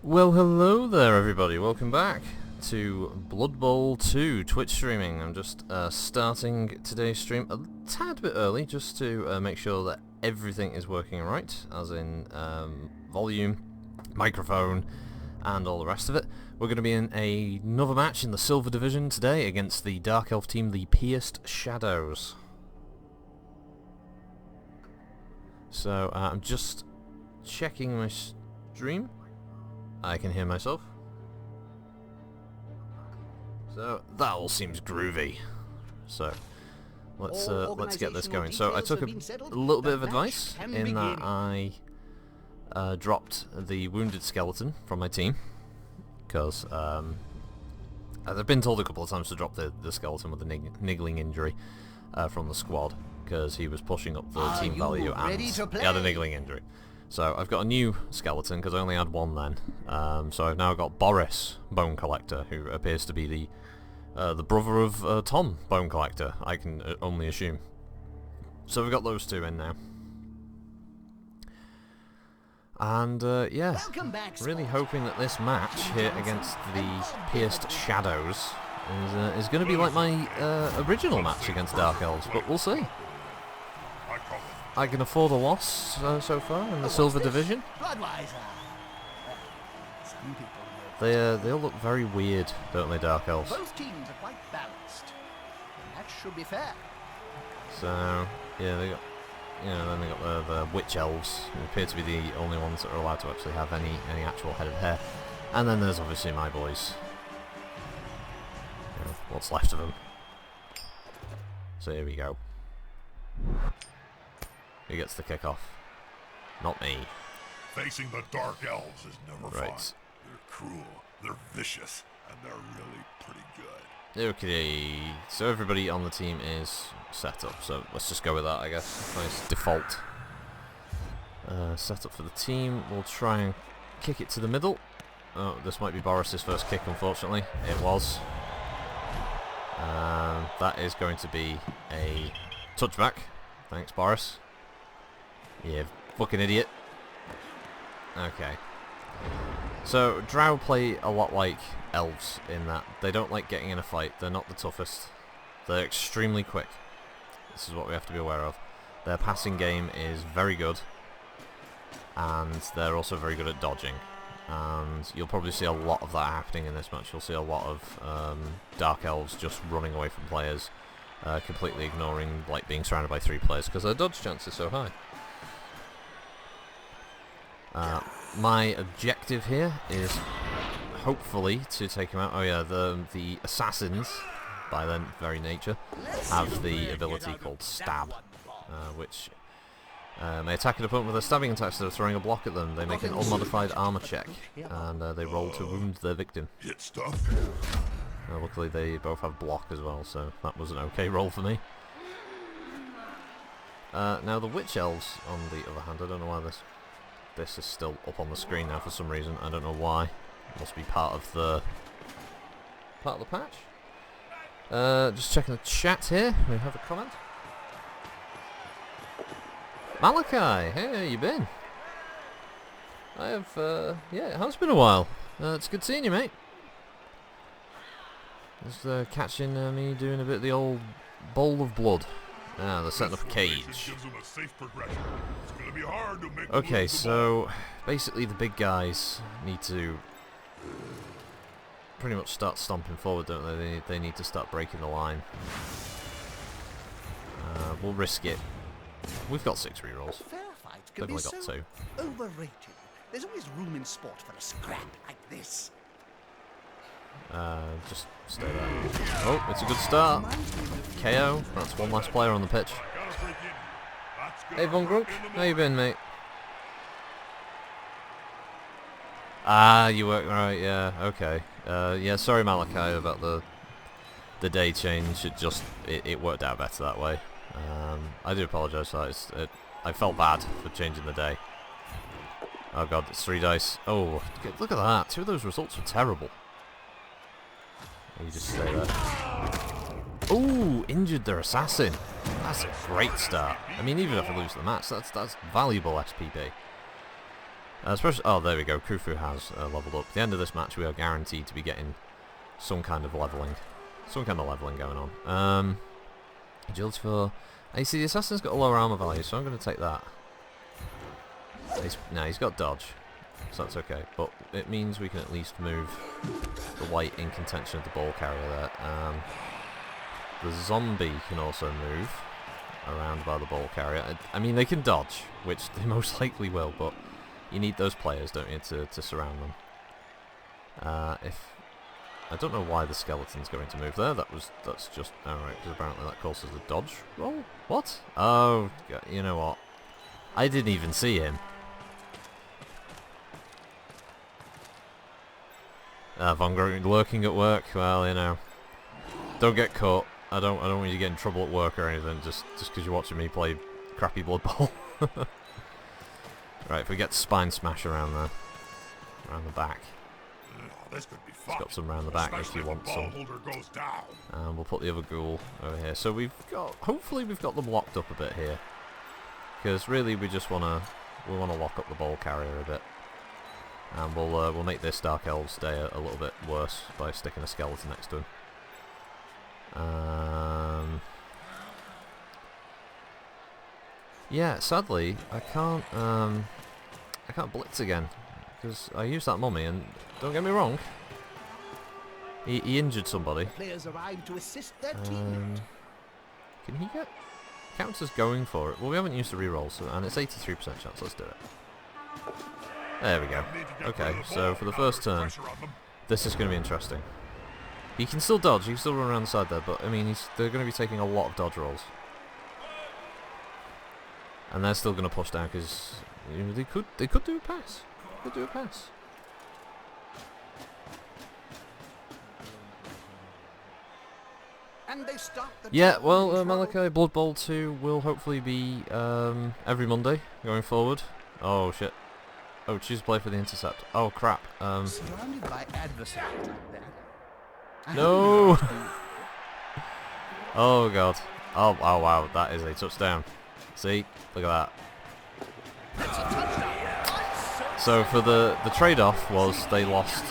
Well, hello there everybody, welcome back to Blood Bowl 2 Twitch streaming. I'm just starting today's stream a tad bit early just to make sure that everything is working right, as in volume, microphone and all the rest of it. We're going to be in another match in the Silver Division today against the Dark Elf team, the Pierced Shadows. So I'm just checking my stream. I can hear myself. So that all seems groovy. So let's get this going. So I took a little bit of advice in that I dropped the wounded skeleton from my team because I've been told a couple of times to drop the skeleton with a niggling injury from the squad because he was pushing up the team value and he had a niggling injury. So I've got a new skeleton because I only had one then. So I've now got Boris Bone Collector, who appears to be the brother of Tom Bone Collector, I can only assume. So we've got those two in now. And yeah, really hoping that this match here against the Pierced Shadows is going to be like my original match against Dark Elves, but we'll see. I can afford a loss so far in the Silver Division. They all look very weird, don't they, Dark Elves? Both teams are quite balanced, and that should be fair. So yeah, they got then they got the Witch Elves, who appear to be the only ones that are allowed to actually have any actual head of hair. And then there's obviously my boys. You know, what's left of them. So here we go. Who gets the kickoff? Not me. Facing the Dark Elves is never fun. Right. They're cruel, they're vicious, and they're really pretty good. Okay, so everybody on the team is set up, so let's just go with that, I guess. Nice default setup for the team. We'll try and kick it to the middle. Oh, this might be Boris's first kick, unfortunately. It was. That is going to be a touchback. Thanks, Boris. You fucking idiot. Okay. So, Drow play a lot like Elves in that they don't like getting in a fight. They're not the toughest. They're extremely quick. This is what we have to be aware of. Their passing game is very good. And they're also very good at dodging. And you'll probably see a lot of that happening in this match. You'll see a lot of Dark Elves just running away from players. Completely ignoring like being surrounded by 3 players because their dodge chance is so high. My objective here is hopefully to take him out. Oh yeah, the assassins, by their very nature, have the ability called Stab, which may attack an opponent with a stabbing attack instead of throwing a block at them. They make an unmodified armor check, and they roll to wound their victim. Hit stuff. Luckily they both have block as well, so that was an okay roll for me. Now the Witch Elves, on the other hand, I don't know why this is still up on the screen now for some reason. I don't know why. It must be part of the patch. Just checking the chat here. We have a comment. Malachi, hey, how you been? I have, yeah, it has been a while. It's good seeing you, mate. Just catching me doing a bit of the old bowl of blood. Ah, they're setting up a cage. Okay, so basically the big guys need to pretty much start stomping forward, don't they? They need to start breaking the line. We'll risk it. We've got 6 rerolls. They've only got 2. Overrated. There's always room in sport for a scrap like this. Just stay there. Oh, it's a good start. KO. That's one last player on the pitch. Hey, Von Grunk. How you been, mate? Ah, you work right. Yeah. Okay. Yeah. Sorry, Malachi, about the day change. It worked out better that way. I do apologise for that. I felt bad for changing the day. Oh god, it's 3 dice. Oh, look at that. 2 of those results were terrible. You just stay there. Ooh, injured their assassin. That's a great start. I mean, even if I lose the match, that's valuable SPP. Especially, oh, there we go. Khufu has leveled up. At the end of this match, we are guaranteed to be getting some kind of leveling going on. Agility 4. You see, the assassin's got a lower armor value, so I'm going to take that. He's got dodge, so that's okay. But it means we can at least move the white in contention of the ball carrier there. The zombie can also move around by the ball carrier. I mean, they can dodge, which they most likely will, but you need those players, don't you, to surround them. I don't know why the skeleton's going to move there. That's just alright, because apparently that causes a dodge roll. What? Oh, you know what? I didn't even see him. Von Groen lurking at work. Well, you know, don't get caught. I don't want you to get in trouble at work or anything. Just because you're watching me play crappy Blood Bowl. Right, if we get Spine Smash around there, around the back. This could be fun. It's got some around the back if you want some. And we'll put the other ghoul over here. So we've got, hopefully we've got them locked up a bit here, because really we just wanna lock up the ball carrier a bit, and we'll make this Dark Elves day a little bit worse by sticking a skeleton next to him. Yeah, sadly I can't blitz again, because I used that mummy, and don't get me wrong, he injured somebody. Players arrive to assist their team. Can he get counts as going for it? Well, we haven't used the reroll, so, and it's 83% chance. Let's do it. There we go. Okay, so for the first turn, this is going to be interesting. He can still dodge. He can still run around the side there, but I mean, they're going to be taking a lot of dodge rolls, and they're still going to push down because they could do a pass. Could do a pass. And they stop the Yeah, well, Malachi, Blood Bowl 2 will hopefully be every Monday going forward. Oh shit. Oh, choose play for the intercept. Oh crap. Surrounded by adversaries like that. No. Oh god. Oh wow, that is a touchdown. See, look at that. It's a touchdown. So for the trade-off was they lost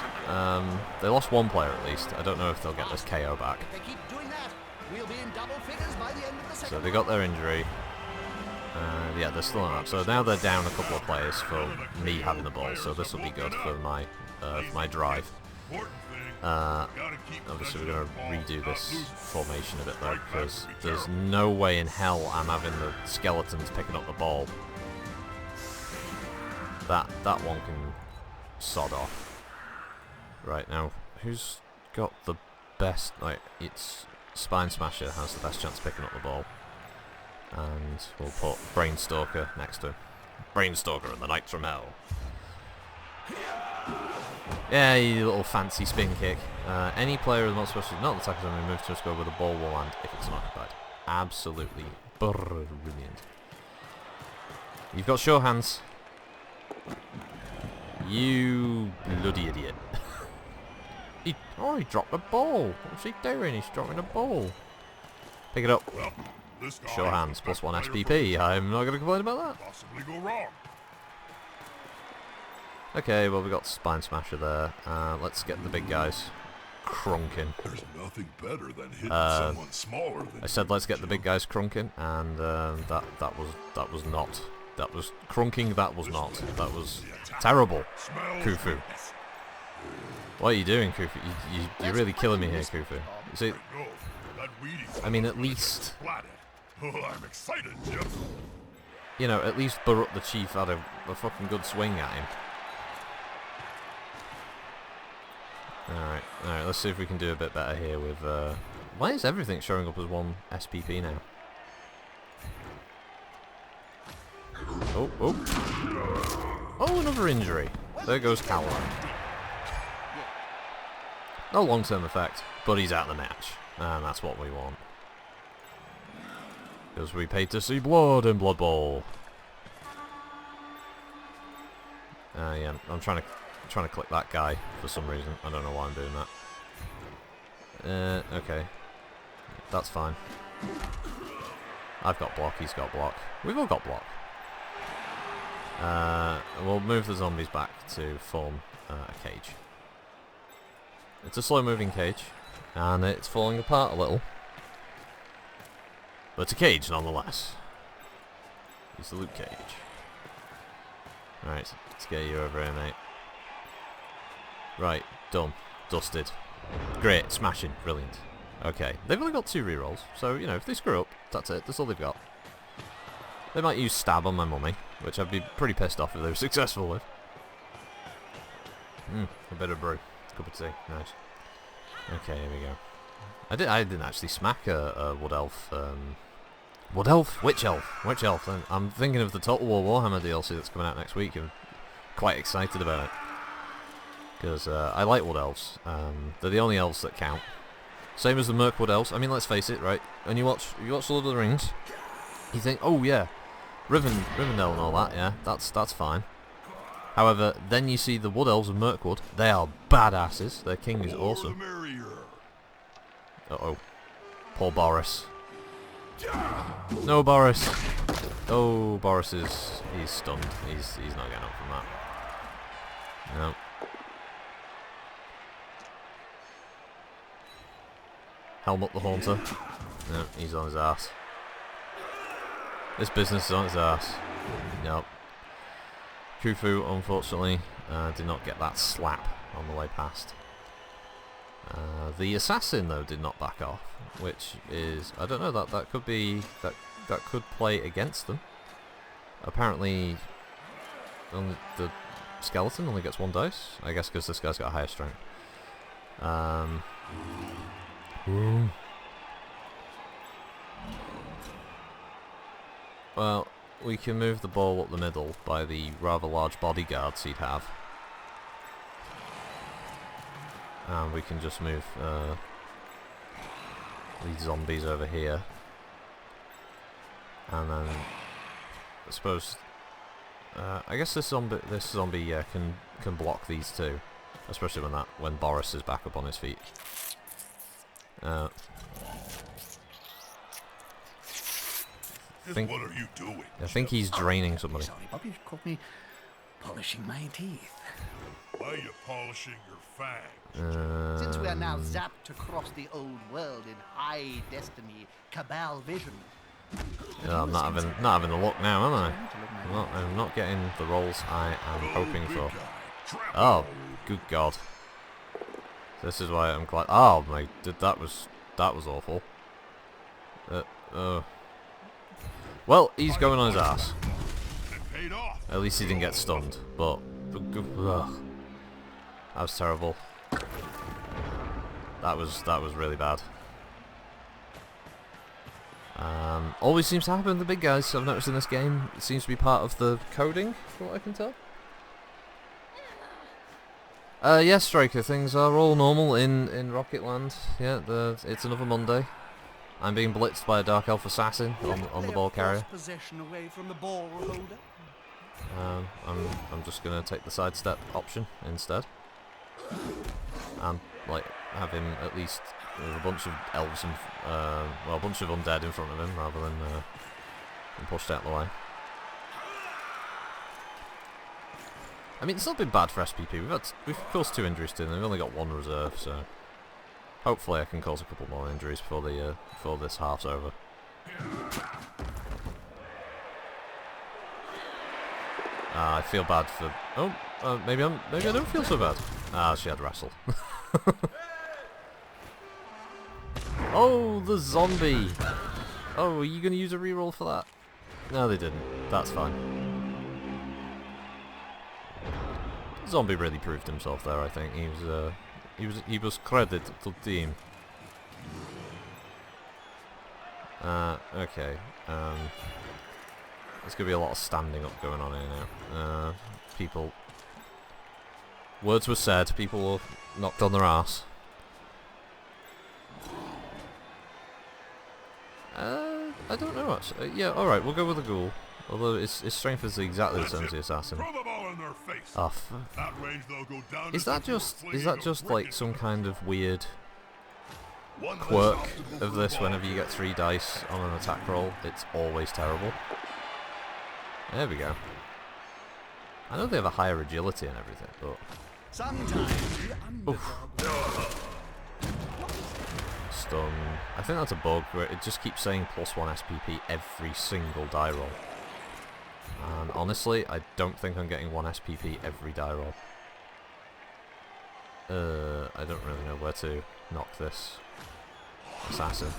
one player at least. I don't know if they'll get this KO back. If they keep doing that, we'll be in double figures by the end of the second. So they got their injury. Yeah, they're still on up. So now they're down a couple of players for me having the ball. So this will be good for my drive. Obviously we're going to redo this formation a bit though, because there's no way in hell I'm having the skeletons picking up the ball. That one can sod off. Right, now who's got the best? Like, it's Spine Smasher has the best chance of picking up the ball, and we'll put Brainstalker next to him. Brainstalker and the Knights from Hell. Yeah, you little fancy spin kick. Any player is not supposed to, not the tackle zone, move to a score where the ball will land if it's not occupied. Absolutely brilliant. You've got sure hands. You bloody idiot. he dropped the ball. What's he doing? He's dropping the ball. Pick it up. Sure hands, +1 SPP. I'm not going to complain about that. Possibly go wrong. Okay, well we got Spine Smasher there. Let's get the big guys crunking. There's nothing better than hitting someone smaller than I said let's get the big guys crunking, and that was not. That was crunking. That was not. That was terrible. Khufu. What are you doing, Khufu? You're really killing me here, Khufu. You see, I mean, at least, I'm excited, Jim. you know, at least Barut the Chief had a fucking good swing at him. Alright, let's see if we can do a bit better here with, why is everything showing up as 1 SPP now? Oh, another injury. There goes Caroline. No long-term effect, but he's out of the match, and that's what we want. Because we paid to see blood in Blood Bowl. Yeah, I'm trying to click that guy for some reason. I don't know why I'm doing that. Okay, that's fine. I've got block. He's got block. We've all got block. We'll move the zombies back to form a cage. It's a slow-moving cage, and it's falling apart a little. But it's a cage nonetheless. It's the loot cage. Right, let's get you over here, mate. Right, done. Dusted. Great, smashing, brilliant. Okay, they've only got 2 rerolls, so, you know, if they screw up, that's it, that's all they've got. They might use stab on my mummy, which I'd be pretty pissed off if they were successful with. A bit of brew. Cup of tea, nice. Okay, here we go. I didn't actually smack a wood elf, wood elf? Witch elf. Witch elf. I'm thinking of the Total War Warhammer DLC that's coming out next week. I'm quite excited about it. Because I like wood elves. They're the only elves that count. Same as the Mirkwood elves. I mean, let's face it, right? When you watch Lord of the Rings, you think, oh yeah, Rivendell and all that, yeah, that's fine. However, then you see the wood elves of Mirkwood. They are badasses. Their king is awesome. Uh-oh. Poor Boris. No, Boris. Oh, Boris he's stunned. He's not getting up from that. No. Helmut the Haunter. No, he's on his ass. This business is on his ass. Nope. Khufu, unfortunately, did not get that slap on the way past. The assassin, though, did not back off, which is, I don't know, that could be, that could play against them. Apparently, only the skeleton only gets 1 dice, I guess because this guy's got a higher strength. Well, we can move the ball up the middle by the rather large bodyguards he'd have. And we can just move these zombies over here. And then, I suppose, I guess this zombie can block these two, especially when Boris is back up on his feet. What are you doing? I think he's draining somebody. Sorry, Bobby, you caught me polishing my teeth. Why are you polishing your fangs? Since we are now zapped across the old world in high destiny, cabal vision. Yeah, I'm not having a look now, am I? I'm not getting the rolls I am hoping for. Oh, good God! This is why I'm glad. Oh my, that was awful. Well, he's going on his ass. At least he didn't get stunned, but ugh. That was terrible. That was really bad. Always seems to happen to the big guys, I've noticed in this game. It seems to be part of the coding, from what I can tell. Yes, Striker, things are all normal in Rocket Land. Yeah, it's another Monday. I'm being blitzed by a Dark Elf assassin on the ball carrier. Away from the ball holder. I'm just gonna take the sidestep option instead, and like have him at least with a bunch of elves and well, a bunch of undead in front of him rather than pushed out the way. I mean, it's not been bad for SPP. We've caused 2 injuries to them. They've only got 1 reserve, so hopefully I can cause a couple more injuries before this half's over. I feel bad for. Oh, maybe I don't feel so bad. She had wrestle. Oh, the zombie! Oh, are you gonna use a reroll for that? No, they didn't. That's fine. Zombie really proved himself there. I think he was credited to the team. Okay. There's gonna be a lot of standing up going on here now. People. Words were said. People were knocked on their ass. I don't know actually. Yeah, all right. We'll go with the ghoul. Although his strength is exactly the same as the assassin. Oh, is that just like some kind of weird quirk of this? Whenever you get 3 dice on an attack roll, it's always terrible. There we go. I know they have a higher agility and everything, but... Sometimes the underdog... Stun. I think that's a bug where it just keeps saying +1 SPP every single die roll. And honestly, I don't think I'm getting 1 SPP every die roll. I don't really know where to knock this assassin.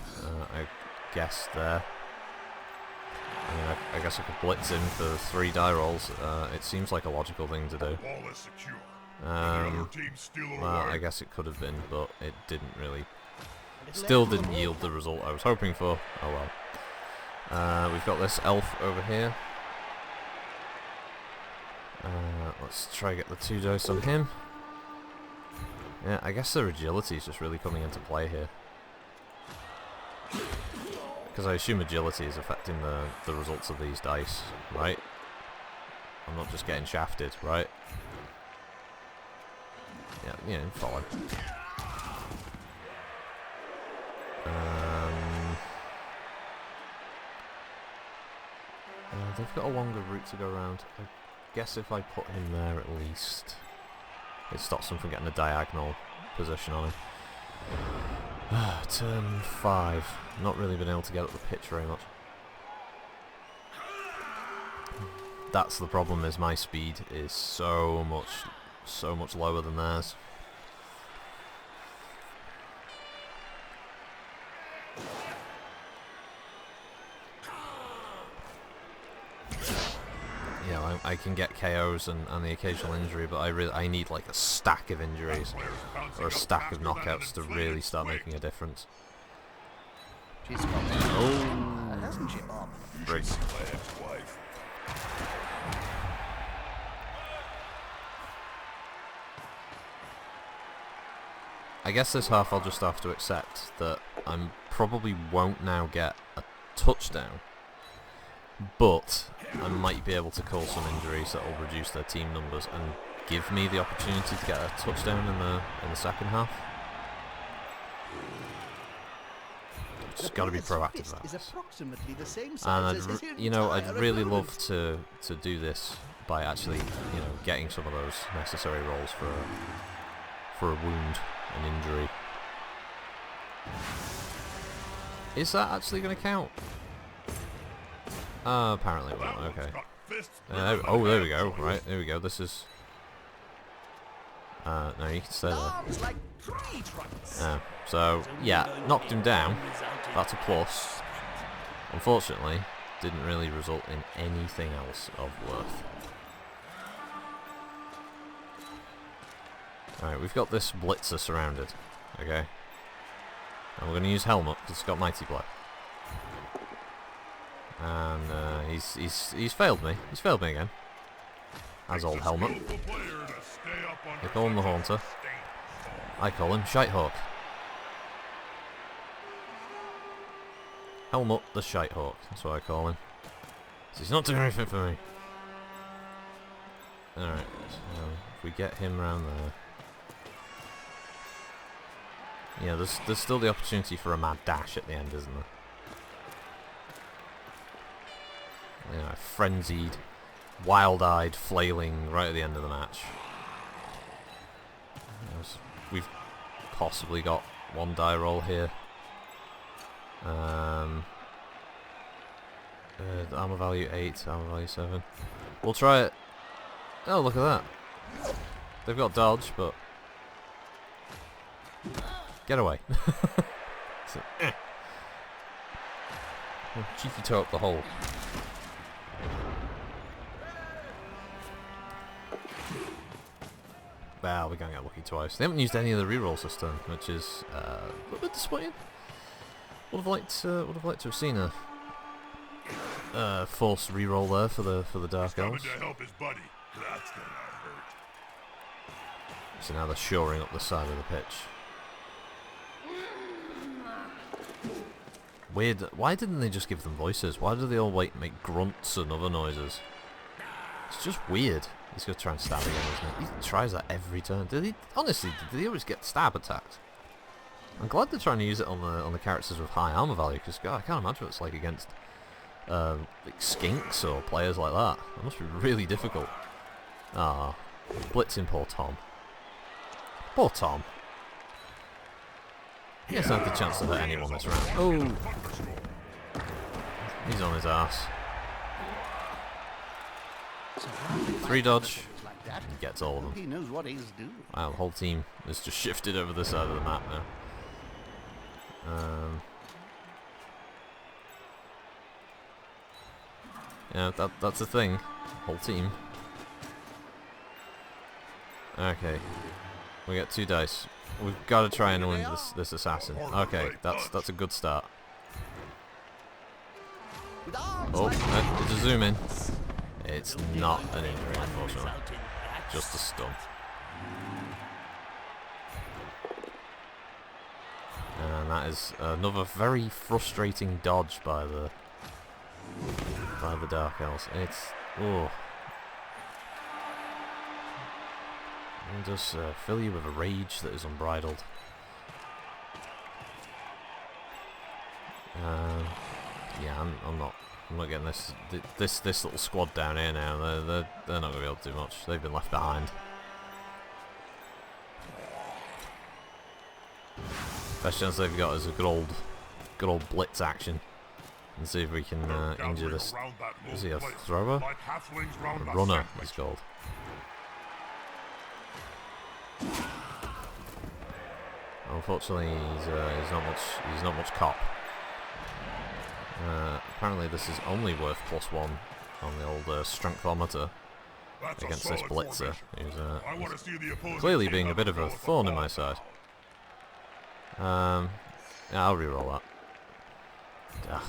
I guess there. I mean, I guess I could blitz him for 3 die rolls. It seems like a logical thing to do. Well, I guess it could have been, but it didn't really. Still didn't yield the result I was hoping for. Oh well. We've got this elf over here. Let's try to get the 2 dice on him. Yeah, I guess their agility is just really coming into play here. Because I assume agility is affecting the results of these dice, right? I'm not just getting shafted, right? Yeah, follow. They've got a longer route to go around. I guess if I put him there at least, it stops them from getting a diagonal position on him. Turn 5. Not really been able to get up the pitch very much. That's the problem, is my speed is so much lower than theirs. Yeah, I can get KOs and the occasional injury, but I need like a stack of injuries or a stack of knockouts to really start making a difference. She's got it, hasn't she, Bob? I guess this half I'll just have to accept that I probably won't now get a touchdown, but I might be able to call some injuries that will reduce their team numbers and give me the opportunity to get a touchdown in the second half. Just got to be proactive about this. And I'd really love to do this by actually, getting some of those necessary rolls for a wound, an injury. Is that actually going to count? Apparently it won't. Okay. Oh, there we go. Right, there we go. This is... no, you can stay there. So, yeah, knocked him down. That's a plus. Unfortunately, didn't really result in anything else of worth. Alright, we've got this blitzer surrounded. Okay. And we're going to use Helmut, because it's got Mighty Blow. And he's failed me. He's failed me again. As old Helmut. They call him the Haunter. I call him Shitehawk. Helmut the Shitehawk. That's what I call him. So he's not doing anything for me. Alright, so if we get him around there. Yeah, there's still the opportunity for a mad dash at the end, isn't there? Frenzied, wild-eyed flailing right at the end of the match. We've possibly got 1 die roll here. Armor value 8, armor value 7. We'll try it. Oh, look at that. They've got dodge, but... Get away. So, cheeky toe up the hole. Well, we're going to get lucky twice. They haven't used any of the rerolls this turn, which is a little bit disappointing. Would have liked to have seen a forced reroll there for the Dark Elves. So now they're shoring up the side of the pitch. Weird. Why didn't they just give them voices? Why do they all make grunts and other noises? It's just weird. He's going to try and stab again, isn't he? He tries that every turn. Honestly, did he always get stab attacked? I'm glad they're trying to use it on the characters with high armor value, because God, I can't imagine what it's like against like skinks or players like that. It must be really difficult. Ah, blitzing poor Tom. Poor Tom. He hasn't had the chance to hurt anyone this round. Oh! He's on his ass. 3 dodge. He gets all of them. He knows what he's doing. Wow, the whole team has just shifted over this side of the map now. Yeah, that's the thing. Whole team. Okay. We get 2 dice. We've got to try and win this assassin. Okay, that's a good start. Oh, it's a zoom in. It's not an injury, unfortunately. Just a stun. And that is another very frustrating dodge by the Dark Elves. It's it does fill you with a rage that is unbridled. Yeah, I'm not getting this little squad down here now. They're not gonna be able to do much. They've been left behind. Best chance they've got is a good old blitz action, and see if we can injure this. Is he a thrower? A runner, he's called. Unfortunately, he's not much cop. Apparently, this is only worth +1 on the old strengthometer against this blitzer, who's clearly being a bit of a thorn in my side. Yeah, I'll reroll that.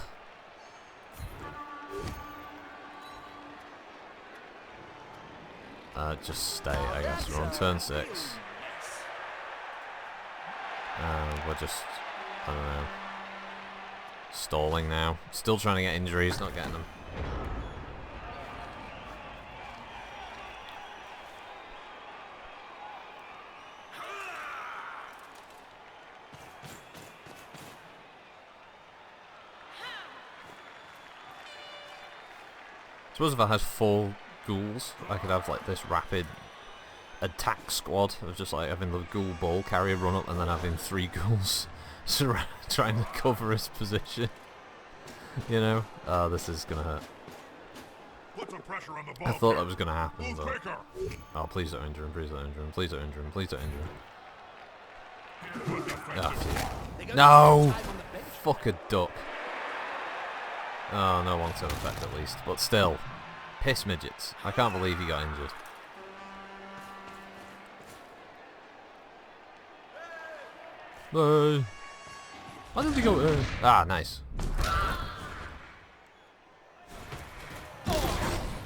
Just stay, I guess. We're on turn 6. We're just, I don't know, stalling now. Still trying to get injuries, not getting them. I suppose if I had 4 ghouls, I could have like this rapid attack squad of just like having the ghoul ball carrier run up and then having 3 ghouls trying to cover his position. You know? Oh, this is gonna hurt. I thought that was gonna happen, but... Oh, please don't injure him, please don't injure him, please don't injure him, please don't injure him. Oh, no! Fuck a duck. Oh, no long-term effect at least, but still. Piss midgets. I can't believe he got injured. No. Why did he go? Ah, nice.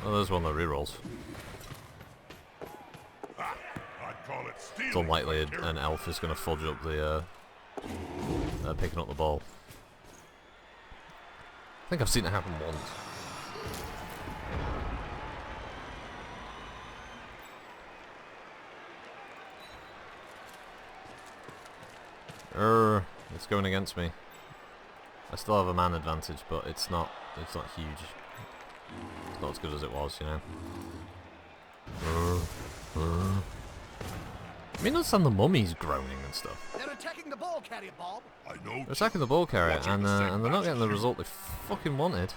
Oh, there's one of the rerolls. It's unlikely an elf is going to fudge up the picking up the ball. I think I've seen it happen once. It's going against me. I still have a man advantage, but it's not huge. It's not as good as it was, you know. I mean, understand the mummy's groaning and stuff. They're attacking the ball carrier, Bob. I know. They're attacking the ball carrier, and they're not getting the result they fucking wanted.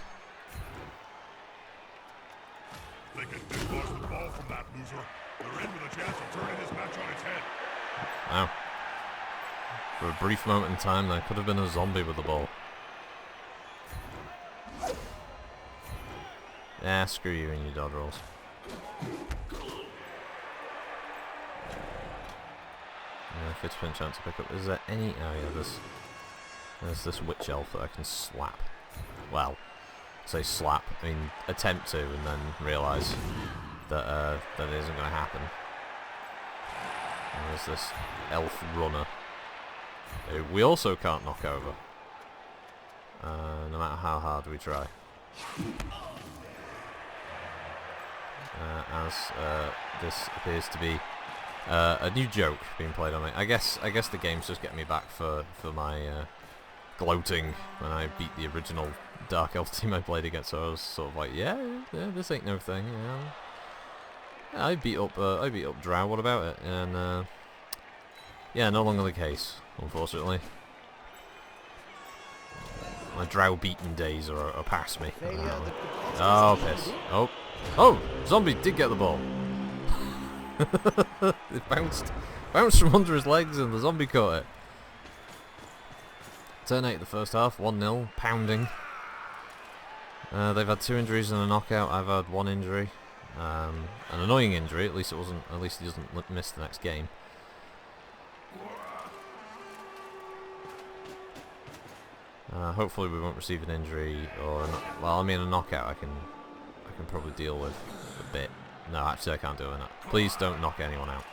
They can dislodge the ball from that loser. They're in with a chance of turning this match on its head. Wow. For a brief moment in time, there could have been a zombie with the ball. Yeah, screw you and your dodge rolls. Yeah, 50% chance to pick up. Is there any... Oh yeah, there's this witch elf that I can slap. Well, say slap, I mean attempt to, and then realise that that it isn't going to happen. And there's this elf runner who we also can't knock over, no matter how hard we try. As this appears to be a new joke being played on me. I guess the game's just getting me back for my gloating when I beat the original Dark Elf team I played against. So I was sort of like, yeah, this ain't no thing, you know. I beat up Drow. What about it? And yeah, no longer the case, unfortunately. My Drow beaten days are past me. Oh, piss. Oh, zombie did get the ball. It bounced from under his legs, and the zombie caught it. Turn 8 the first half, 1-0, pounding. They've had 2 injuries and a knockout. I've had 1 injury, an annoying injury. At least he doesn't miss the next game. Hopefully we won't receive an injury or well, I mean a knockout. I can probably deal with a bit. No, actually I can't do it. Please don't knock anyone out.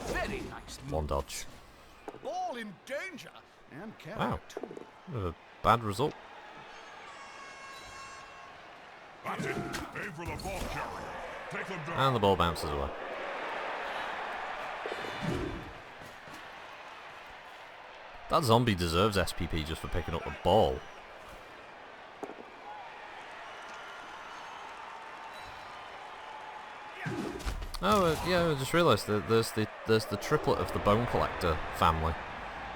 Very nice. 1 dodge. Ball in danger. And wow. Bit of a bad result. That's it. Aim for the ball carrier. Take them down. And the ball bounces away. That zombie deserves SPP just for picking up the ball. Oh, yeah, I just realised that there's the triplet of the Bone Collector family.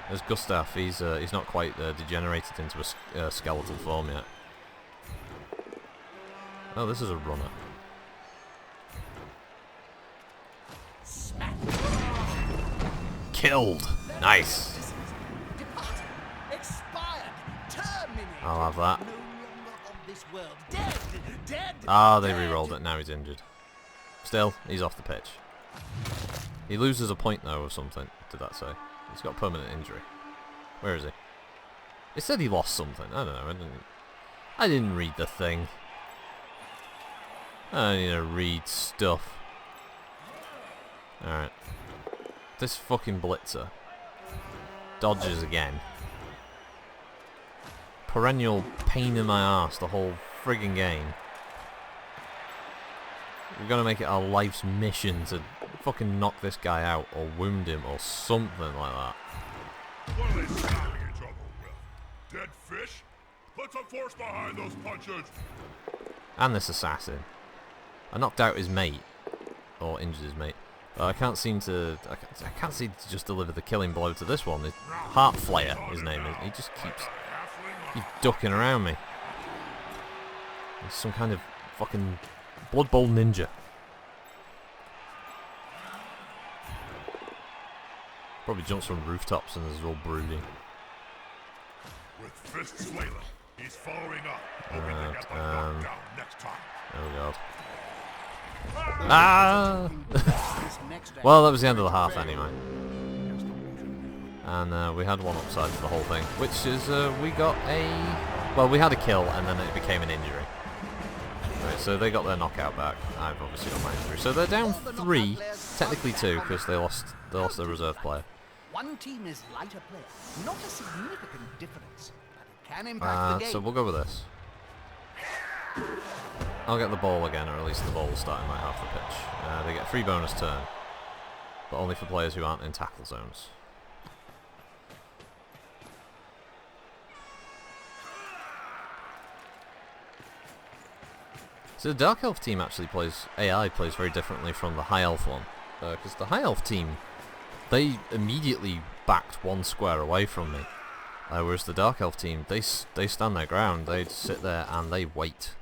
There's Gustav. He's not quite degenerated into a skeletal form yet. Oh, this is a runner. Killed. Nice. I'll have that. Ah, they re-rolled it. Now he's injured. Still, he's off the pitch. He loses a point though, or something. Did that say? He's got a permanent injury. Where is he? It said he lost something. I don't know. I didn't read the thing. I don't need to read stuff. Alright. This fucking blitzer dodges again. Perennial pain in my ass the whole friggin' game. We're gonna make it our life's mission to fucking knock this guy out or wound him or something like that. What are they stabbing each other with? Dead fish? Put some force behind those punches. And this assassin. I knocked out his mate, or injured his mate. But I can't seem to. I can't seem to just deliver the killing blow to this one. Heart Flayer, his name is. He just keeps ducking around me. He's some kind of fucking Blood Bowl ninja. Probably jumps from rooftops and is all brooding. With fists flailing, he's following up, hoping to get the knockdown next time. Oh god. Ah! Well, that was the end of the half anyway. And we had one upside for the whole thing, which is we got a... Well, we had a kill and then it became an injury. Right, so they got their knockout back. I've obviously got my injury. So they're down 3, technically 2, because they lost their reserve player. One team is lighter player, not a significant difference, but it can impact the game. So we'll go with this. I'll get the ball again, or at least the ball will start in my half the pitch. They get a free bonus turn, but only for players who aren't in tackle zones. So the Dark Elf team actually plays very differently from the High Elf one, because the High Elf team, they immediately backed 1 square away from me, whereas the Dark Elf team, they stand their ground, they sit there and they wait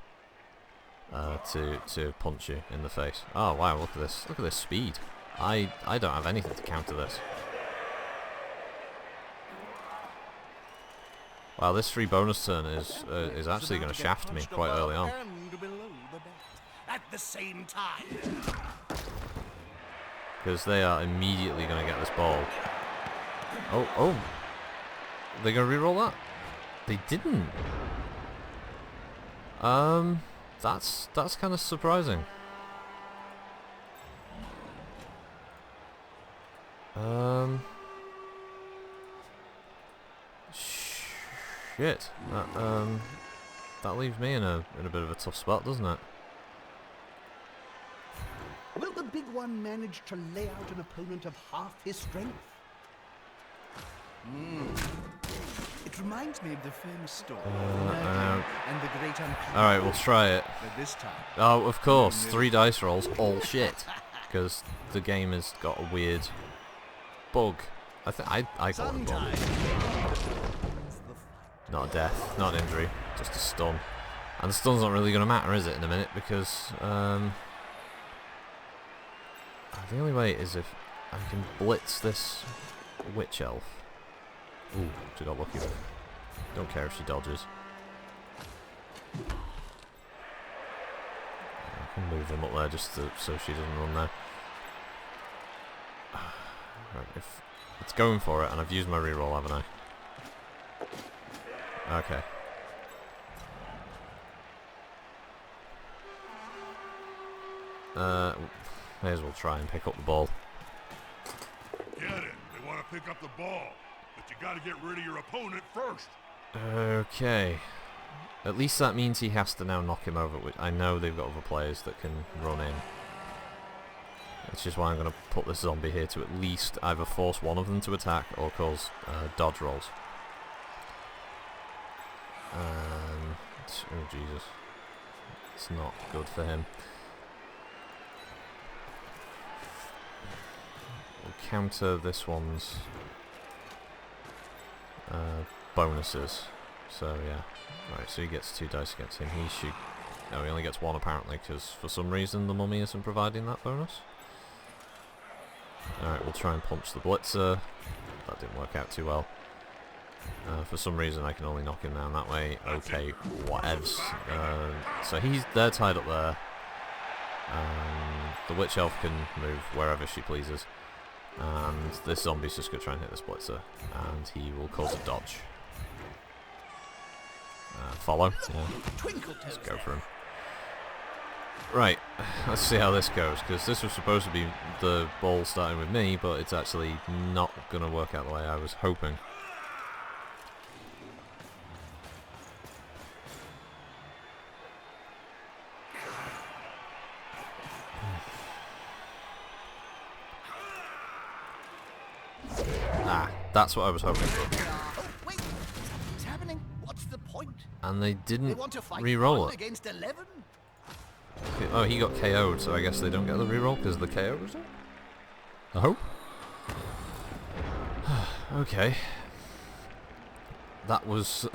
to punch you in the face. Oh wow, look at this speed. I don't have anything to counter this. Wow, this free bonus turn is actually going to shaft me quite early on. At the same time. Because they are immediately going to get this ball. Oh. They're going to reroll that? They didn't. That's kind of surprising. Shit. That leaves me in a bit of a tough spot, doesn't it? Will the big one manage to lay out an opponent of half his strength? It reminds me of the famous story of Merlin and the Great Unclean. Alright, we'll try it. But this time, Oh, of course, 3 dice rolls, all shit. Because the game has got a weird bug. I call it a bug. Not a death, not an injury, just a stun. And the stun's not really going to matter, is it, in a minute? Because the only way is if I can blitz this witch elf. Ooh, she got lucky there. Don't care if she dodges. I can move him up there just so she doesn't run there. Right, if it's going for it, and I've used my reroll, haven't I? Okay. May as well try and pick up the ball. Get it. They want to pick up the ball, but you got to get rid of your opponent first. Okay. At least that means he has to now knock him over, which I know they've got other players that can run in. That's just why I'm going to put this zombie here to at least either force one of them to attack or cause dodge rolls. Oh Jesus. It's not good for him. We'll counter this one's bonuses. So yeah. Right, so he gets 2 dice against him. No, he only gets 1 apparently, because for some reason the mummy isn't providing that bonus. Alright, we'll try and punch the blitzer. That didn't work out too well. For some reason I can only knock him down that way. Okay, whatevs. So they're tied up there. The witch elf can move wherever she pleases. And this zombie's just going to try and hit this blitzer. And he will cause a dodge. Follow. Yeah. Let's go for him. Right, let's see how this goes, because this was supposed to be the ball starting with me, but it's actually not going to work out the way I was hoping. That's what I was hoping for. Oh, wait. What's happening? What's the point? And they didn't They want to fight re-roll 1 it. against 11? Oh, he got KO'd, so I guess they don't get the reroll because the KO was there? I hope. Okay. That was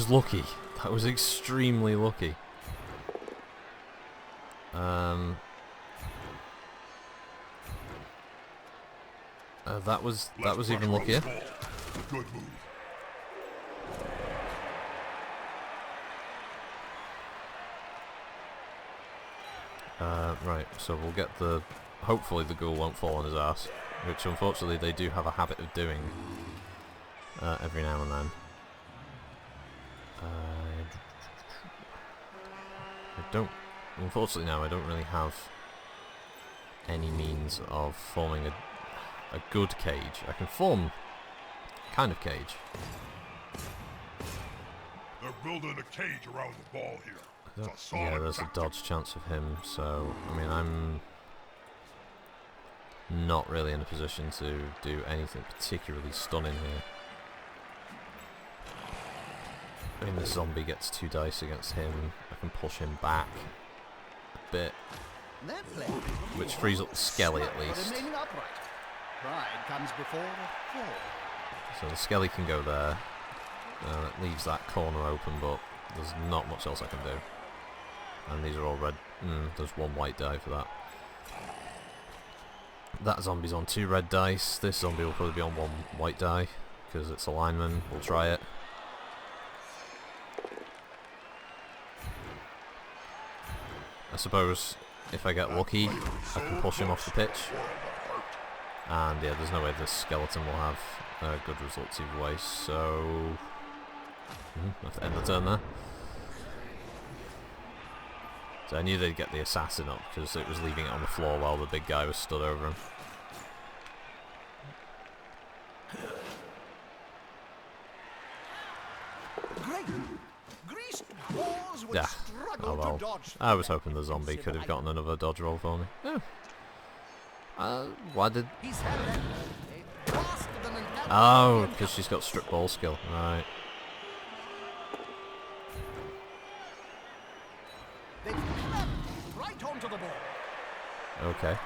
lucky. That was extremely lucky. That was even luckier. Good move. Right, so we'll get the... Hopefully the ghoul won't fall on his ass, which unfortunately they do have a habit of doing every now and then. I don't... Unfortunately now I don't really have any means of forming a good cage. I can form kind of cage. They're building a cage around the ball here. Yeah, there's a dodge chance of him, so I mean I'm not really in a position to do anything particularly stunning here. I mean, the zombie gets 2 dice against him. I can push him back a bit, which frees up the skelly at least. Pride comes before a fall. So the skelly can go there. It leaves that corner open, but there's not much else I can do. And these are all red. There's 1 white die for that. That zombie's on 2 red dice. This zombie will probably be on 1 white die because it's a lineman. We'll try it. I suppose if I get lucky, I can push him off the pitch. And yeah, there's no way this skeleton will have good results either way. So I have to end the turn there. So I knew they'd get the assassin up because it was leaving it on the floor while the big guy was stood over him. Yeah. Oh well. I was hoping the zombie could have gotten another dodge roll for me. Yeah. Why did... Oh, because she's got strip ball skill. Right. Okay.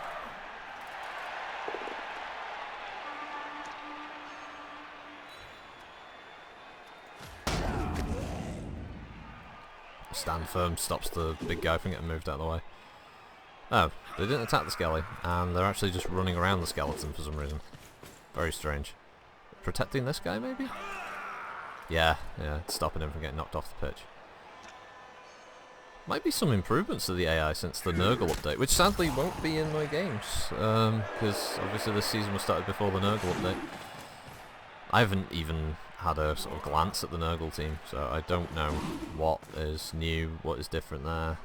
Stand firm stops the big guy from getting moved out of the way. Oh, they didn't attack the skelly, and they're actually just running around the skeleton for some reason. Very strange. Protecting this guy, maybe? Yeah, stopping him from getting knocked off the pitch. Might be some improvements to the AI since the Nurgle update, which sadly won't be in my games, because obviously this season was started before the Nurgle update. I haven't even had a sort of glance at the Nurgle team, so I don't know what is new, what is different there.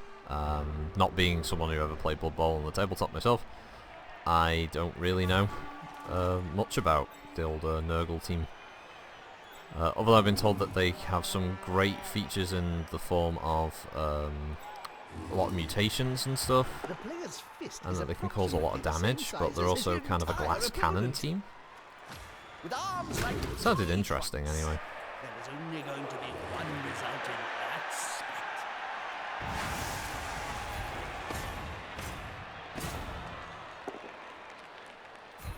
Not being someone who ever played Blood Bowl on the tabletop myself, I don't really know much about the old Nurgle team. Although I've been told that they have some great features in the form of a lot of mutations and stuff, and that they can cause a lot of damage, but they're also kind of a glass cannon team. Sounded interesting anyway. There was only going to be one result in that split.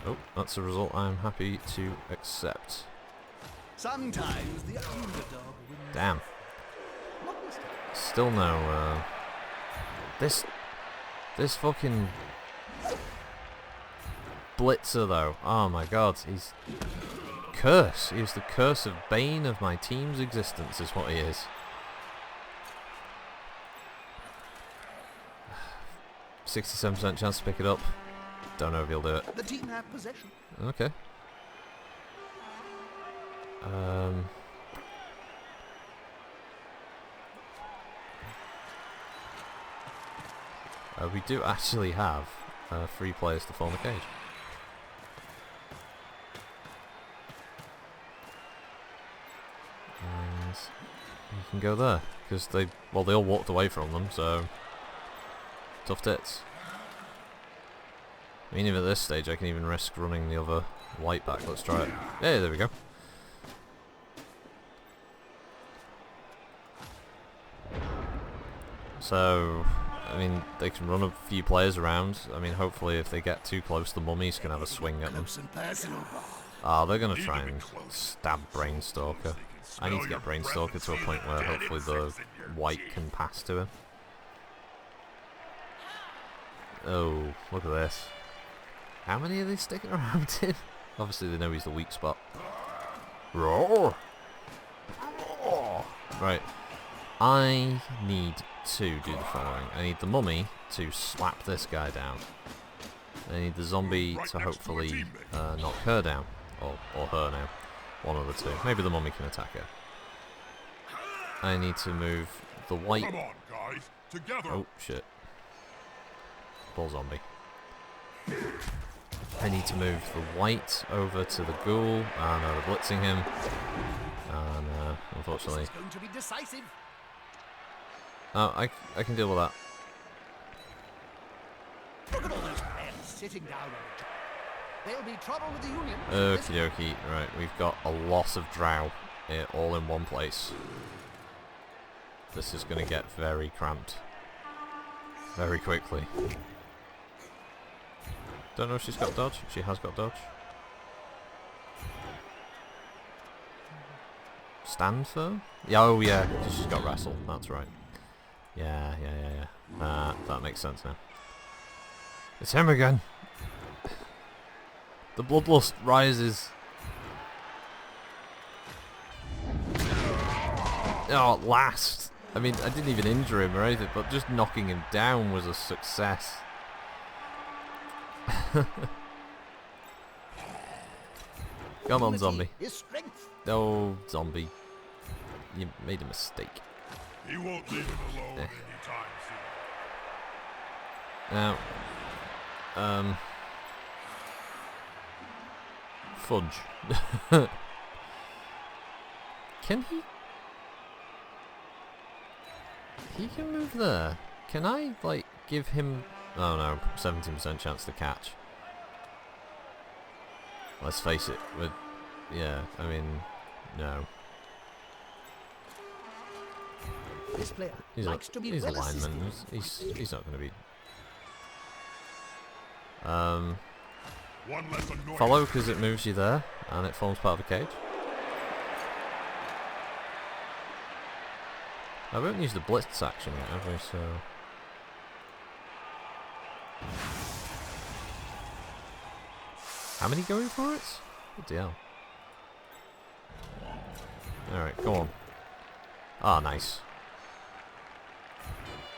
Oh, that's a result I'm happy to accept. Sometimes the underdog wins. Damn. Still no, this fucking Blitzer though, oh my god, he's curse. He's the curse of bane of my team's existence is what he is. 67% chance to pick it up. Don't know if he'll do it. The team have possession. Okay. We do actually have 3 players to form a cage. And you can go there, because they all walked away from them, so tough tits. I mean, even at this stage I can even risk running the other white back. Let's try it. Yeah, there we go. So, I mean, they can run a few players around. I mean, hopefully if they get too close, the mummies can have a swing at them. Ah, they're going to try and stab Brainstalker. I need to get Brainstalker to a point where hopefully the white can pass to him. Oh, look at this. How many are they sticking around in? Obviously they know he's the weak spot. Roar! Right. I need to do the following. I need the mummy to slap this guy down. I need the zombie to hopefully knock her down. Or her now. One of the two. Maybe the mummy can attack her. I need to move the white... Come on, guys. Together. Oh, shit. Ball zombie. I need to move the white over to the ghoul. Ah, no, they're blitzing him. And, unfortunately... This is going to be decisive. Oh, I can deal with that. Look at all those players sitting down on the job. There'll be trouble with the Union. Okie dokie. Right, we've got a lot of drow all in one place. This is going to get very cramped. Very quickly. Don't know if she's got dodge. She has got dodge. Stand firm? Yeah, oh yeah, because she's got wrestle. That's right. Yeah. That makes sense now. It's him again. The bloodlust rises. Oh, at last. I mean, I didn't even injure him or anything, but just knocking him down was a success. Come on, zombie. Oh, zombie. You made a mistake. He won't leave him alone anytime soon. Now, fudge. Can he? He can move there. Can I, like, give him... Oh no, 17% chance to catch. Let's face it, yeah, I mean, no. This player He's likes to be a well lineman. assisted. He's not going to be... One less annoyance. Follow, because it moves you there, and it forms part of a cage. I haven't used the blitz action yet, have we? So... How many going for it? Bloody hell. Alright, go on. Ah, nice.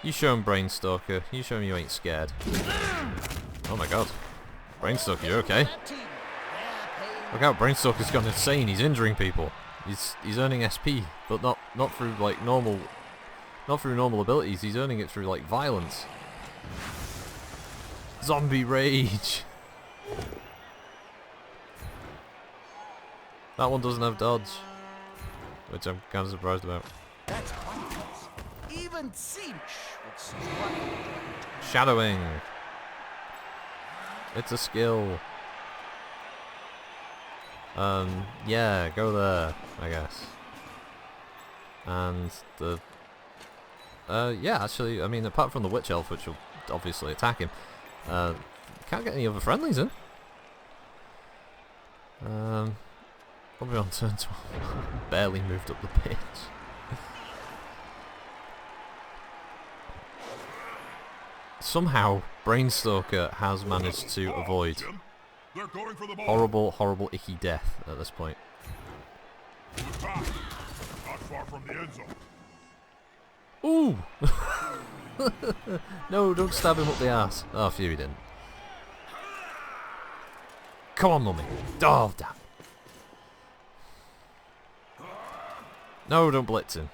You show him, Brainstalker. You show him you ain't scared. Oh my god. Brainstalker, you okay? Look out, Brainstalker's gone insane. He's injuring people. He's earning SP, but not through like normal abilities. He's earning it through like violence. Zombie rage. That one doesn't have dodge, which I'm kind of surprised about. That's quite close. Even Cinch would see one. Shadowing. It's a skill. Yeah, go there, I guess. And the... yeah, actually, I mean, apart from the Witch Elf, which will obviously attack him, can't get any other friendlies in. Probably on turn 12. Barely moved up the pitch. Somehow, Brainstalker has managed to avoid They're going for the ball. horrible, horrible, icky death at this point. Not far from the end zone. Ooh! No, don't stab him up the ass. Oh, phew, he didn't. Come on, mummy. Oh, damn. No, don't blitz him.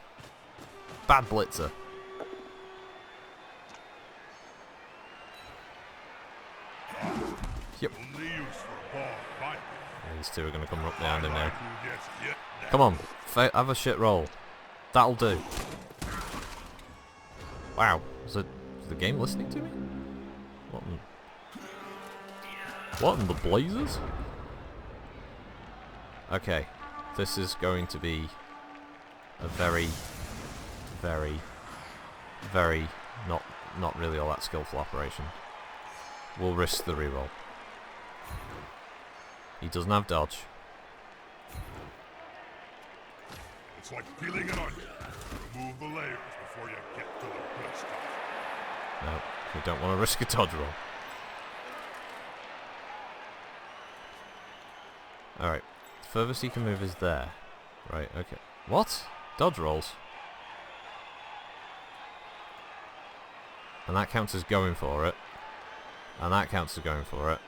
Bad blitzer. Yep. Only use for a ball. Bye. These two are going to come up behind him now. Who gets hit next? Come on, have a shit roll. That'll do. Wow, is the game listening to me? What in the blazes? Okay, this is going to be a very, very, very not really all that skillful operation. We'll risk the reroll. He doesn't have dodge. It's like peeling an onion. Remove the layers before you get to the good stuff. No, we don't want to risk a dodge roll. Alright, the furthest he can move is there. Right, okay. What? Dodge rolls? And that counts as going for it. And that counts as going for it.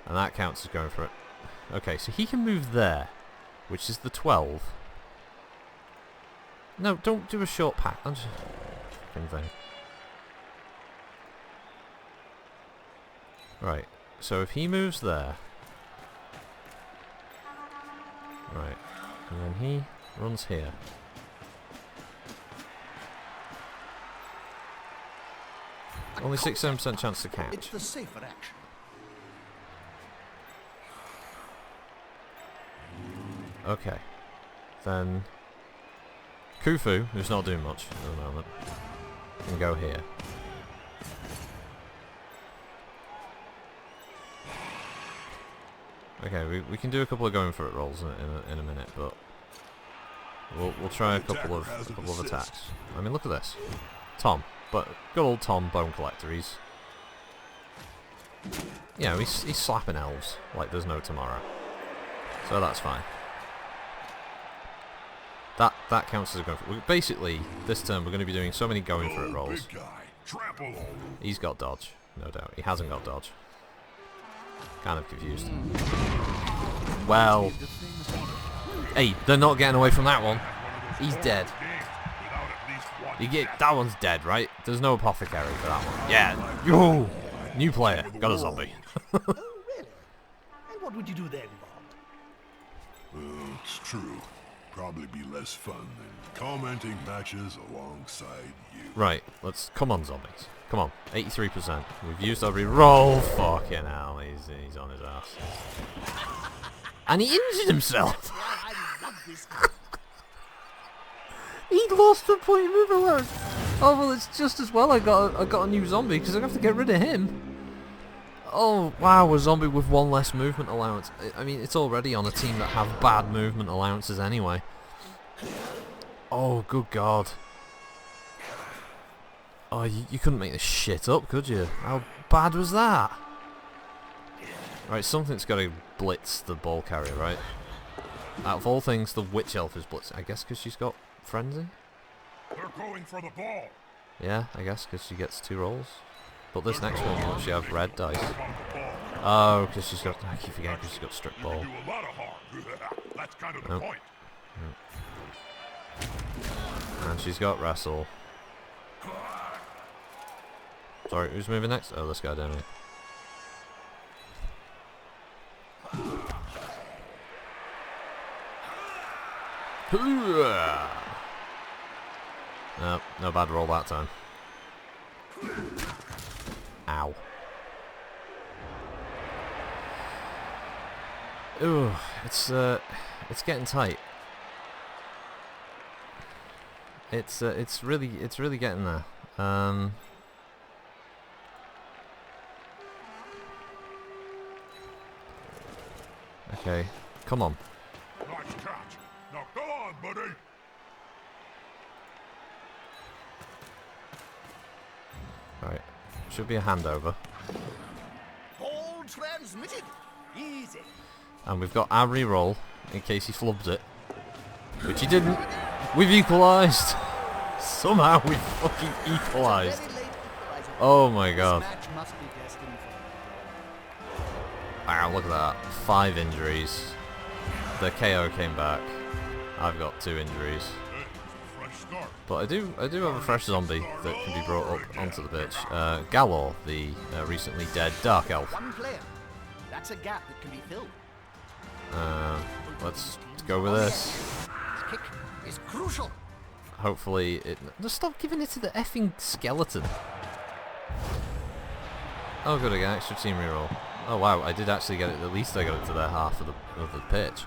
And that counts as going for it. Okay, so he can move there, which is the 12. No, don't do a short pack. I'm just... fucking thing. Right, so if he moves there... Right, and then he runs here. Only 67% chance to catch. It's the safer action. Okay. Then Khufu, who's not doing much at the moment, can go here. Okay, we can do a couple of going for it rolls in a minute, but we'll try a couple of attacks. I mean, look at this, Tom, but good old Tom, Bone Collector. He's he's slapping elves like there's no tomorrow, so that's fine. That counts as a going for it. Basically, this turn we're going to be doing so many going for it rolls. Big guy. Trample over. He's got dodge, no doubt. He hasn't got dodge. Kind of confused. Well, hey, they're not getting away from that one. He's dead. That one's dead, right? There's no apothecary for that one. Yeah. Yo, new player, got a zombie. Oh, really? And what would you do then, Bond? It's true. Probably be less fun than commenting matches alongside you. Right, come on, zombies. Come on, 83%. We've used our reroll. Fucking hell, he's on his ass. And he injured himself. I love this. He lost the point move alert. Oh well, it's just as well I got a new zombie because I have to get rid of him. Oh, wow, a zombie with one less movement allowance. I mean, it's already on a team that have bad movement allowances anyway. Oh, good God. Oh, you couldn't make this shit up, could you? How bad was that? Right, something's got to blitz the ball carrier, right? Out of all things, the witch elf is blitzing. I guess because she's got frenzy? They're going for the ball. Yeah, I guess because she gets 2 rolls. But this next one, will she have red dice? Oh, because she's got... I keep forgetting because she's got strict ball. Do a lot of harm. That's kind of the Nope. point. And she's got wrestle. Sorry, who's moving next? Oh, this guy down here. Nope, no bad roll that time. Ow. Ooh, it's getting tight. It's really getting there. Okay, come on. Nice catch. Now go on, buddy. Right, should be a handover. Ball transmitted. Easy. And we've got our re-roll in case he flubbed it. Which he didn't. We've equalised! Somehow we fucking equalised. Very late equalizer. Oh my god. This match must be destined for. Wow, look at that. 5 injuries. The KO came back. I've got 2 injuries. Hey, it's a fresh start. But I do have a fresh zombie that can be brought up onto the pitch. Galor, the recently dead Dark Elf. One player. That's a gap that can be filled. Let's go with this. This kick is crucial. Hopefully it... Just stop giving it to the effing skeleton. Oh good, I got extra team reroll. Oh wow, I did actually get it, at least I got it to their half of the pitch.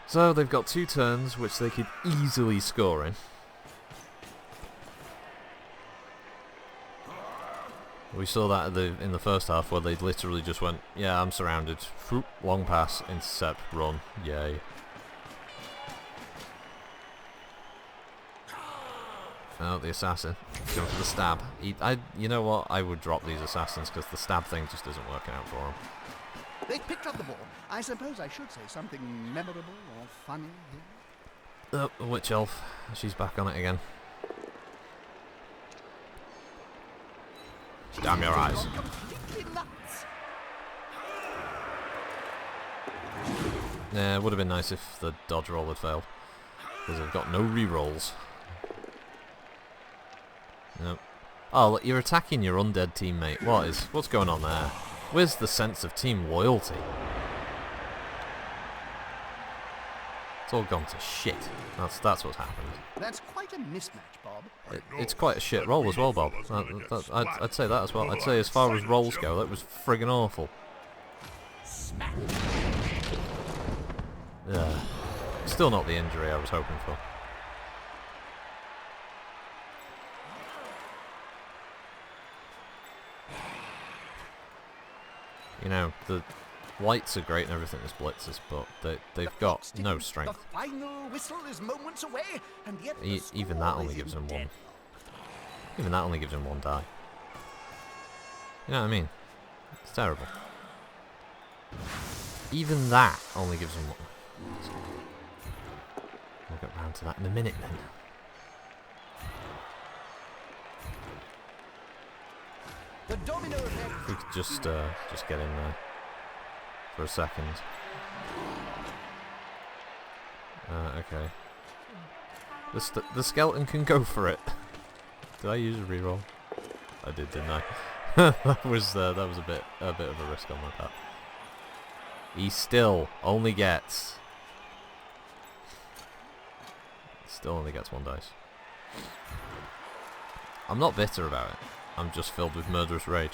So they've got 2 turns which they could easily score in. We saw that in the first half where they literally just went, yeah, I'm surrounded. Whoop, long pass, intercept, run, yay. Oh, the assassin. Going for the stab. You know what? I would drop these assassins because the stab thing just isn't working out for them. They picked up the ball. I suppose I should say something memorable or funny here. Oh, the witch elf. She's back on it again. Damn your eyes. Completely nuts. Yeah, it would have been nice if the dodge roll had failed. Because they've got no re-rolls. Nope. Oh, look, you're attacking your undead teammate. What's going on there? Where's the sense of team loyalty? It's all gone to shit. That's what's happened. That's quite a mismatch, Bob. It's quite a shit roll as well, Bob. I'd say that as well. I'd say as far as rolls go, that was friggin' awful. Smack. Yeah. Still not the injury I was hoping for. You know, the whites are great and everything as blitzers, but they've got no strength. The final whistle is moments away, and yet Even that only gives him 1. Even that only gives him 1 die. You know what I mean? It's terrible. Even that only gives him 1. We'll get round to that in a minute then. the domino effect. If we could just get in there for a second. Okay. The skeleton can go for it. Did I use a reroll? I did, didn't I? that was a bit of a risk on my part. He still only gets 1 dice. I'm not bitter about it. I'm just filled with murderous rage.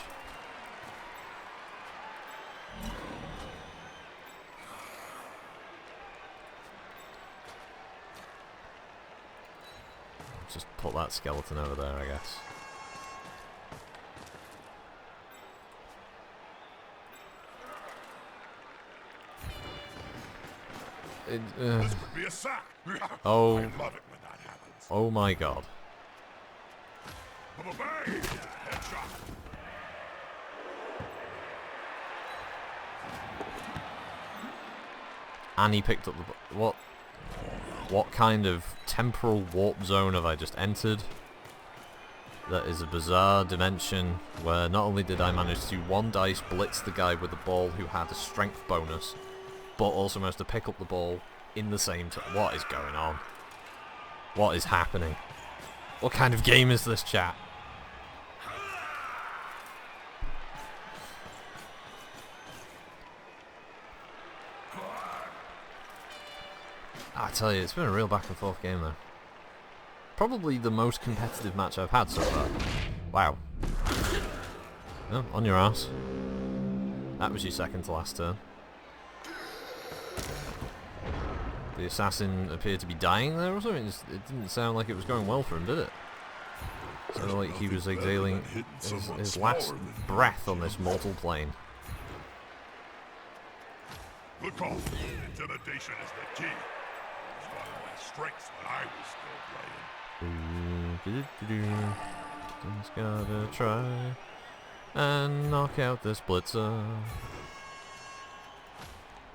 Just put that skeleton over there, I guess. This could be a sack. Oh. I love it when that happens. Oh my god. Ba-ba-bang! Headshot. And he picked up the... What kind of temporal warp zone have I just entered? That is a bizarre dimension where not only did I manage to one dice blitz the guy with the ball who had a strength bonus, but also managed to pick up the ball in the same time. What is going on? What is happening? What kind of game is this, chat? I tell you, it's been a real back and forth game though. Probably the most competitive match I've had so far. Wow. Oh, on your ass. That was your second to last turn. The assassin appeared to be dying there or something. It didn't sound like it was going well for him, did it? Sounded like he was exhaling his last breath on this mortal plane. Good call. Intimidation is the key. It's one of my strengths when I was still playing. Just gotta try and knock out this blitzer.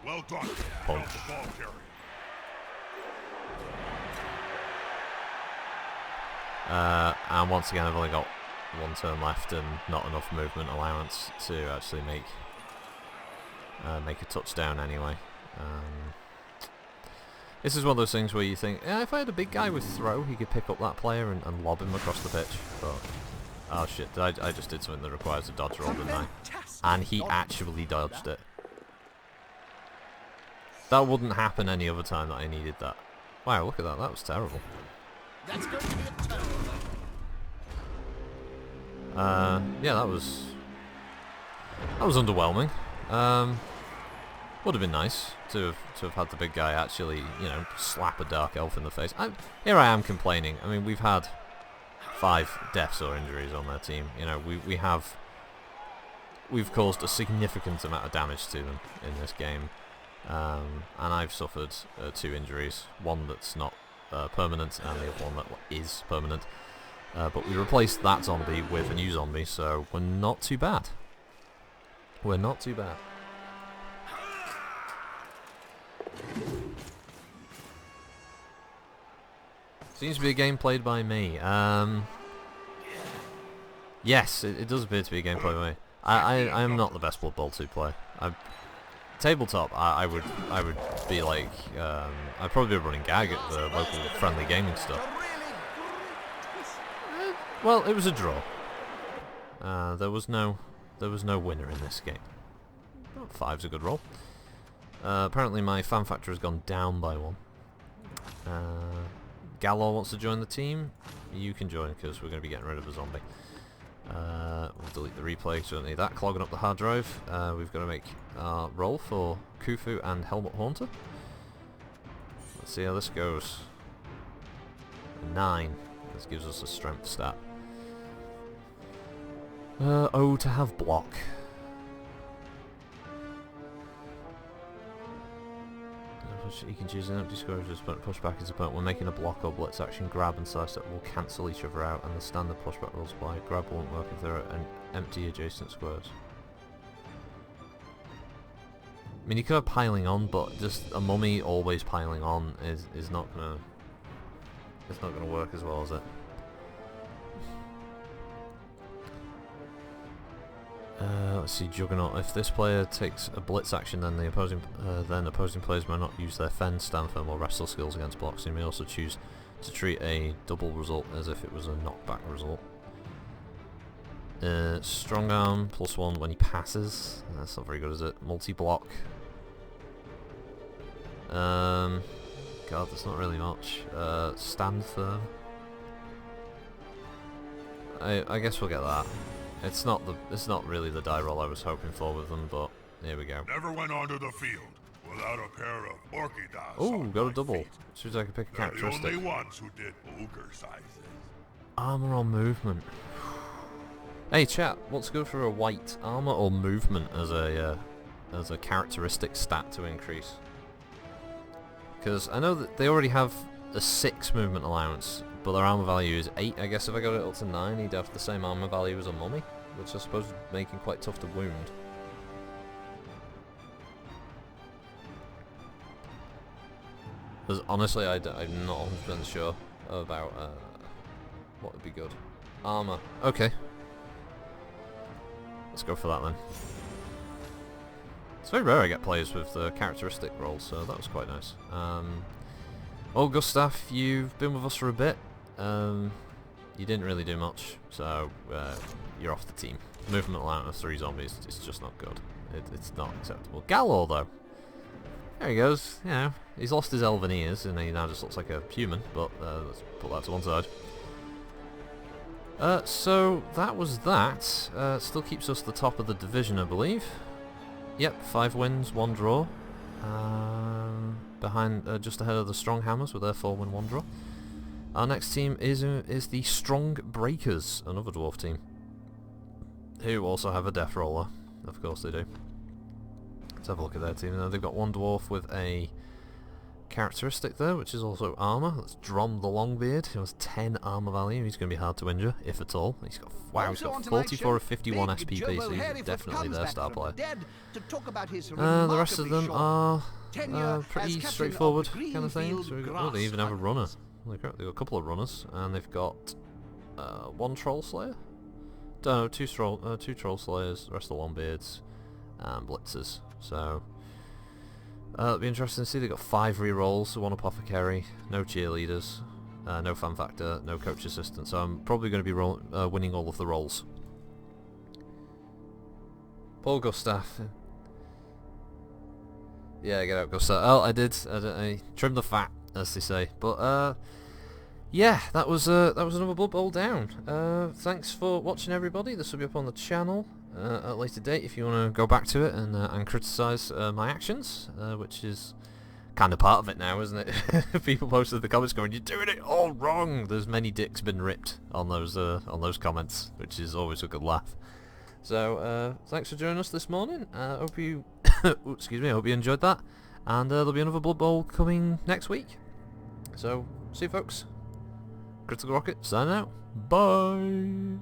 Well done. Punch. Ball carrier. And once again, I've only got one turn left and not enough movement allowance to actually make a touchdown anyway. This is one of those things where you think, yeah, if I had a big guy with throw, he could pick up that player and lob him across the pitch. But oh shit! I just did something that requires a dodge roll, didn't I? And he actually dodged it. That wouldn't happen any other time that I needed that. Wow, look at that. That was terrible. That's going to be a turnover. Yeah, that was underwhelming. Would have been nice to have had the big guy actually, you know, slap a dark elf in the face. Here I am complaining. I mean, we've had 5 deaths or injuries on their team. You know, we've caused a significant amount of damage to them in this game, and I've suffered 2 injuries. One that's not permanent, and the other one that is permanent. But we replaced that zombie with a new zombie, so we're not too bad. We're not too bad. Seems to be a game played by me. Yes, it does appear to be a game played by me. I am not the best Blood Bowl 2 player. Tabletop, I would be like, I'd probably be running gag at the local friendly gaming stuff. Well, it was a draw. There was no winner in this game. 5's a good roll. Apparently my fan factor has gone down by 1. Galor wants to join the team. You can join because we're going to be getting rid of a zombie. We'll delete the replay, so we don't need that clogging up the hard drive. We've got to make our roll for Khufu and Helmut Haunter. Let's see how this goes. 9. This gives us a strength stat. Oh, to have block. He can choose an empty square as his opponent push back his opponent when making a block or blitz action. Grab and sidestep will cancel each other out, and the standard pushback rules apply. Grab won't work if there are empty adjacent squares. I mean, you could have piling on, but just a mummy always piling on is not gonna. It's not gonna work as well as it. Let's see, Juggernaut. If this player takes a blitz action, then the opposing players may not use their fend, stand firm, or wrestle skills against blocks. They may also choose to treat a double result as if it was a knockback result. Strong arm +1 when he passes. That's not very good, is it? Multi-block. God, that's not really much. Stand firm. I guess we'll get that. It's not really the die roll I was hoping for with them, but here we go. Never went onto the field without a pair of orchidas. Oh, got a double. As soon as I can pick a They're the characteristic. only ones who did ogre sizes. Armor or movement? Hey chat, what's good for a white? Armor or movement as a characteristic stat to increase? Because I know that they already have a 6 movement allowance, but their armor value is 8. I guess if I got it up to 9, he'd have the same armor value as a mummy, which I suppose would make him quite tough to wound. Because honestly, I'm not 100% sure about what would be good. Armor. Okay. Let's go for that then. It's very rare I get players with the characteristic rolls, so that was quite nice. Well, Gustav, you've been with us for a bit. You didn't really do much, so you're off the team. Movement allowance of 3 zombies is just not good. It's not acceptable. Galor, though. There he goes. You know, he's lost his elven ears, and he now just looks like a human, but let's put that to one side. So that was that. Still keeps us at the top of the division, I believe. Yep, 5 wins, 1 draw. Behind, just ahead of the Strong Hammers with their 4 win, 1 draw. Our next team is the Strong Breakers, another dwarf team, who also have a death roller. Of course they do. Let's have a look at their team. Now they've got 1 dwarf with a characteristic there, which is also armor. That's Drom the Longbeard. He has 10 armor value. He's going to be hard to injure, if at all. He's got, wow, he's got 44 of 51 SPP, so he's definitely their star player. The rest of them are pretty straightforward kind of things. So they even have a runner. They've got a couple of runners, and they've got 1 Troll Slayer. No, 2 Troll Slayers, the rest of the Longbeards, and Blitzers. So it'll be interesting to see. They've got 5 rerolls, so 1 Apothecary, no cheerleaders, no fan factor, no coach assistant. So I'm probably going to be winning all of the rolls. Paul Gustav. Yeah, get out, Gustav. Oh, I did. I trimmed the fat, as they say. But yeah, that was another Blood Bowl down. Thanks for watching, everybody. This will be up on the channel at a later date if you want to go back to it and criticise my actions, which is kind of part of it now, isn't it? People posted in the comments going, "You're doing it all wrong." There's many dicks been ripped on those comments, which is always a good laugh. So thanks for joining us this morning. Hope you excuse me. I hope you enjoyed that, and there'll be another Blood Bowl coming next week. So see you folks. Critical Rocket signing out. Bye.